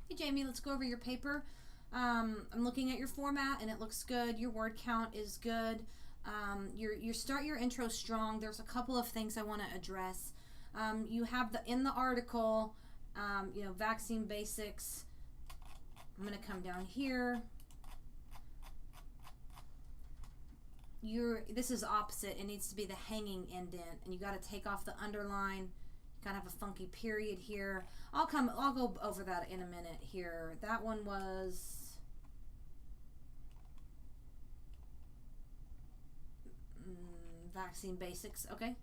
Hey Jamie, let's go over your paper. I'm looking at your format and it looks good. Your word count is good. You start your intro strong. There's a couple of things I want to address. You have in the article, vaccine basics. I'm going to come down here. This is opposite. It needs to be the hanging indent, and you got to take off the underline. Kind of have a funky period here. I'll go over that in a minute here. That one was vaccine basics. Okay,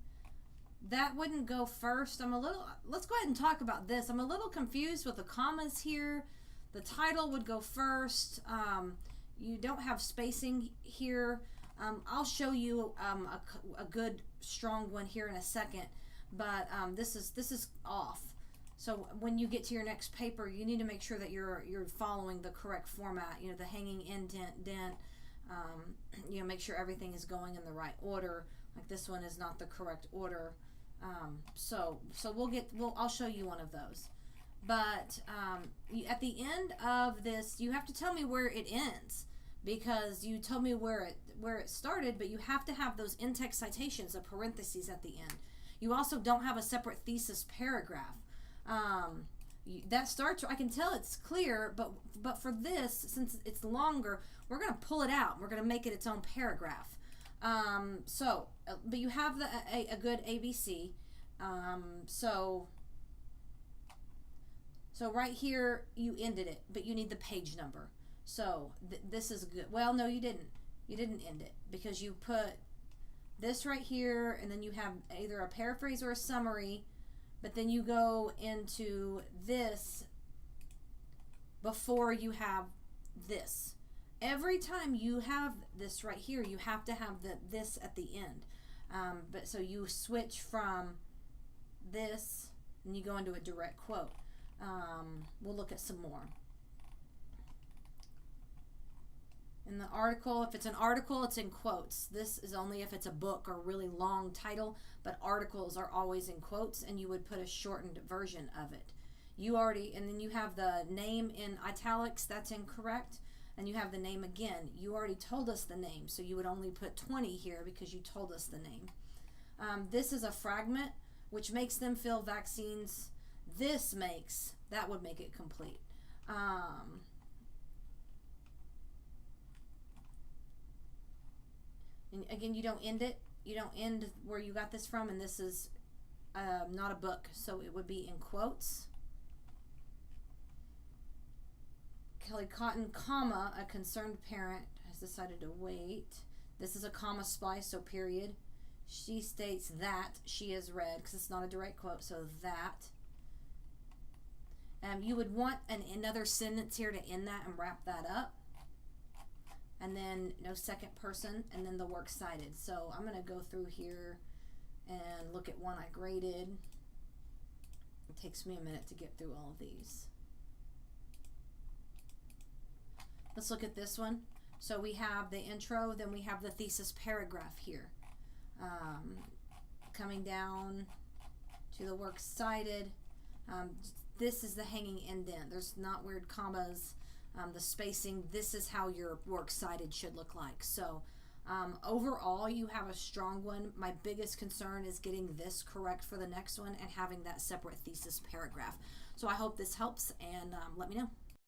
that wouldn't go first. Let's go ahead and talk about this. I'm a little confused with the commas here. The title would go first. You don't have spacing here. I'll show you a good strong one here in a second. But this is off. So when you get to your next paper, you need to make sure that you're following the correct format. The hanging indent, dent. Make sure everything is going in the right order. Like this one is not the correct order. So I'll show you one of those. But at the end of this, you have to tell me where it ends, because you told me where it started, but you have to have those in-text citations, the parentheses at the end. You also don't have a separate thesis paragraph. That starts, I can tell it's clear, but for this, since it's longer, we're going to pull it out. We're going to make it its own paragraph. But you have a good ABC. So right here, you ended it, but you need the page number. So this is good. Well, no, you didn't. You didn't end it, because you put this right here, and then you have either a paraphrase or a summary, but then you go into this before you have this. Every time you have this right here, you have to have this at the end. But so you switch from this and you go into a direct quote. We'll look at some more. In the article, if it's an article, it's in quotes. This is only if it's a book or really long title, but articles are always in quotes, and you would put a shortened version of it. And then you have the name in italics, that's incorrect, and you have the name again. You already told us the name, so you would only put 20 here because you told us the name. This is a fragment, which makes them fill vaccines. That would make it complete. And again, you don't end it. You don't end where you got this from, and this is not a book, so it would be in quotes. Kelly Cotton, comma, a concerned parent has decided to wait. This is a comma splice, so period. She states that she has read, because it's not a direct quote, so that. You would want another sentence here to end that and wrap that up. And then no second person, and then the works cited. So I'm going to go through here and look at one I graded. It takes me a minute to get through all of these. Let's look at this one. So we have the intro, then we have the thesis paragraph here. Coming down to the works cited. This is the hanging indent. There's not weird commas. The spacing, this is how your works cited should look like. So overall, you have a strong one. My biggest concern is getting this correct for the next one and having that separate thesis paragraph. So I hope this helps, and let me know.